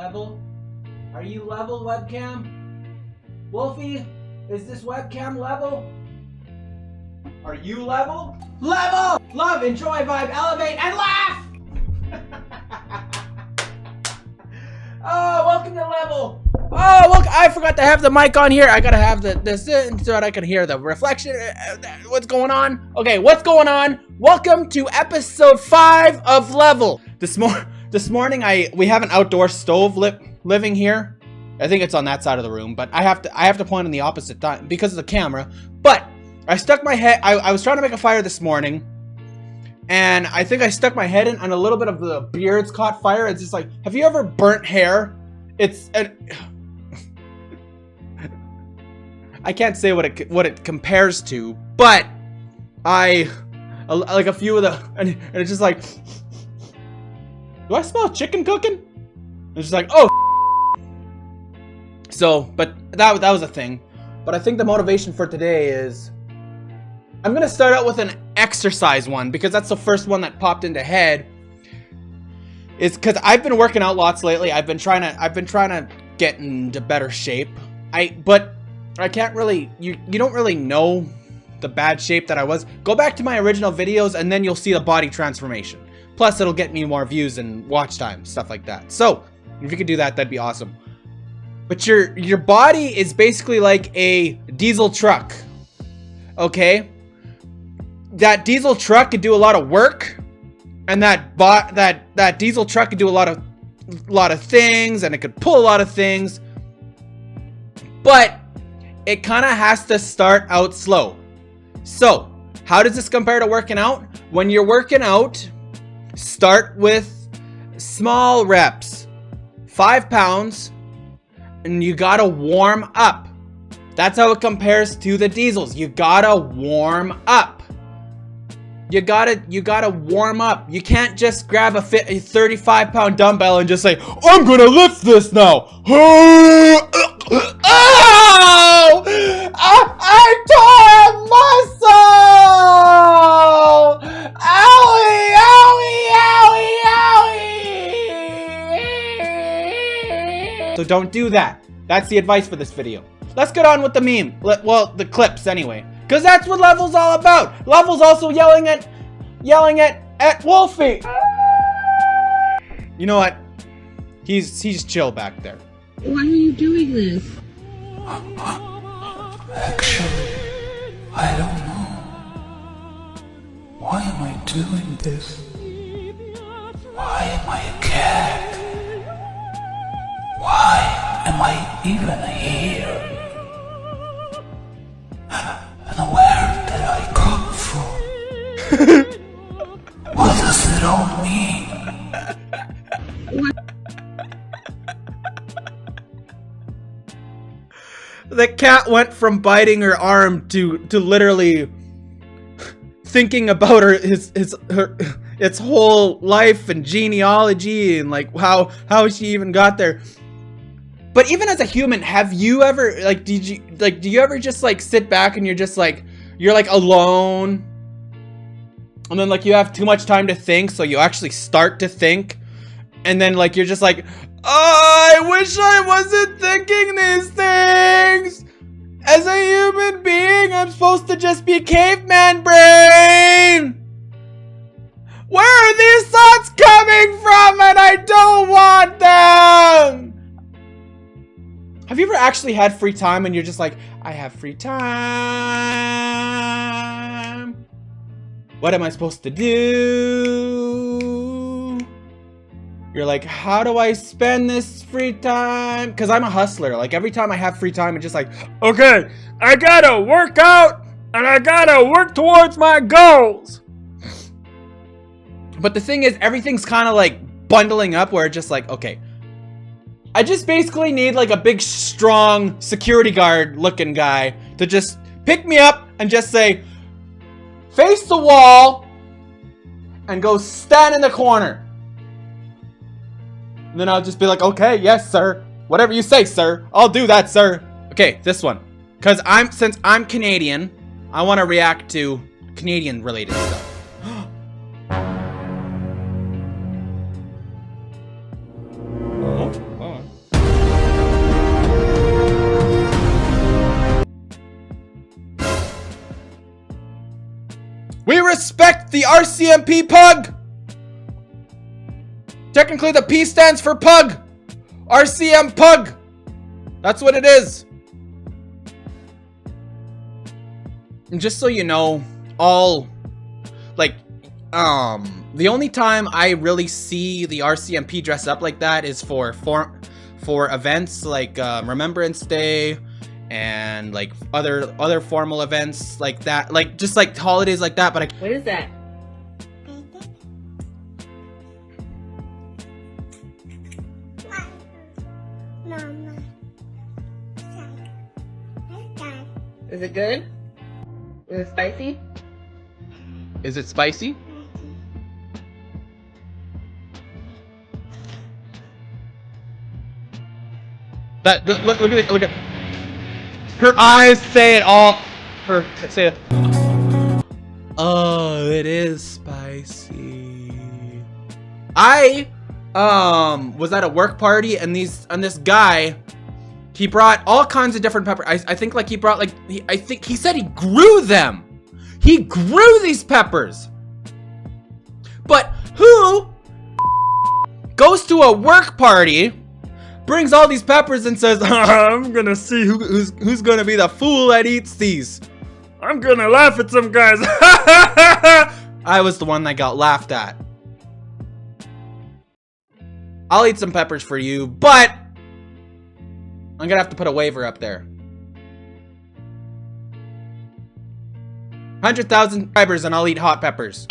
Level? Are you level, webcam? Wolfie, is this webcam level? Are you level? Level! Love, enjoy, vibe, elevate, and laugh! Oh, welcome to Level. Oh, look, I forgot to have the mic on here. I gotta have this so that I can hear the reflection. What's going on? Okay, what's going on? Welcome to episode 5 of Level. This morning, we have an outdoor stove living here. I think it's on that side of the room, but I have to point in the opposite time because of the camera. But I stuck my head. I was trying to make a fire this morning, and I think I stuck my head in, and a little bit of the beards caught fire. It's just like, have you ever burnt hair? I can't say what it compares to, but like a few of the, and it's just like, do I smell chicken cooking? It's just like, oh. So, but that was a thing. But I think the motivation for today is, I'm gonna start out with an exercise one because that's the first one that popped into head. It's because I've been working out lots lately. I've been trying to get into better shape. But I can't really, you don't really know the bad shape that I was. Go back to my original videos and then you'll see the body transformation. Plus it'll get me more views and watch time, stuff like that. So if you could do that, that'd be awesome. But your body is basically like a diesel truck. Okay? That diesel truck could do a lot of work, and that diesel truck could do a lot of things, and it could pull a lot of things. But it kind of has to start out slow. So, how does this compare to working out? When you're working out, start with small reps. 5 pounds, and you gotta warm up. That's how it compares to the diesels. You gotta warm up. You gotta warm up. You can't just grab a 35-pound dumbbell and just say, I'm gonna lift this now. Oh! I tore a muscle! Owie, owie, owie, owie! So don't do that. That's the advice for this video. Let's get on with the meme. Well, the clips anyway. Because that's what Level's all about. Level's also yelling at Wolfie. You know what? He's chill back there. Why are you doing this? Actually, I don't know. Why am I doing this? Why am I a cat? Why am I even here? And where did I come from? What does it all mean? The cat went from biting her arm to literally thinking about its whole life and genealogy and like how she even got there. But even as a human, have you ever do you ever just like sit back and you're like alone, and then like you have too much time to think, so you actually start to think, and then like you're just like, oh, I wish I wasn't thinking these things. As a human being, I'm supposed to just be caveman brain. Where are these thoughts coming from? And I don't want them. Have you ever actually had free time and you're just like, I have free time. What am I supposed to do? You're like, how do I spend this free time? Because I'm a hustler. Like every time I have free time, it's just like, okay, I gotta work out and I gotta work towards my goals. But the thing is, everything's kind of like bundling up where it's just like, okay, I just basically need like a big, strong security guard looking guy to just pick me up and just say, face the wall and go stand in the corner. And then I'll just be like, okay, yes, sir. Whatever you say, sir. I'll do that, sir. Okay, this one. Because since I'm Canadian, I want to react to Canadian related stuff. Oh, We respect the RCMP Pug! Technically, the P stands for Pug! RCM Pug! That's what it is. And just so you know, the only time I really see the RCMP dress up like that is for events like Remembrance Day and like other formal events like that, like just like holidays like that. But What is that? Is it good? Is it spicy? Is it spicy? Look at her eyes say it all. Say it. Oh, it is spicy. I was at a work party and this guy, he brought all kinds of different peppers. I think like he brought like I think he said he grew them. He grew these peppers. But who goes to a work party, brings all these peppers and says, I'm gonna see who's gonna be the fool that eats these. I'm gonna laugh at some guys. I was the one that got laughed at. I'll eat some peppers for you, but I'm gonna have to put a waiver up there. 100,000 subscribers and I'll eat hot peppers.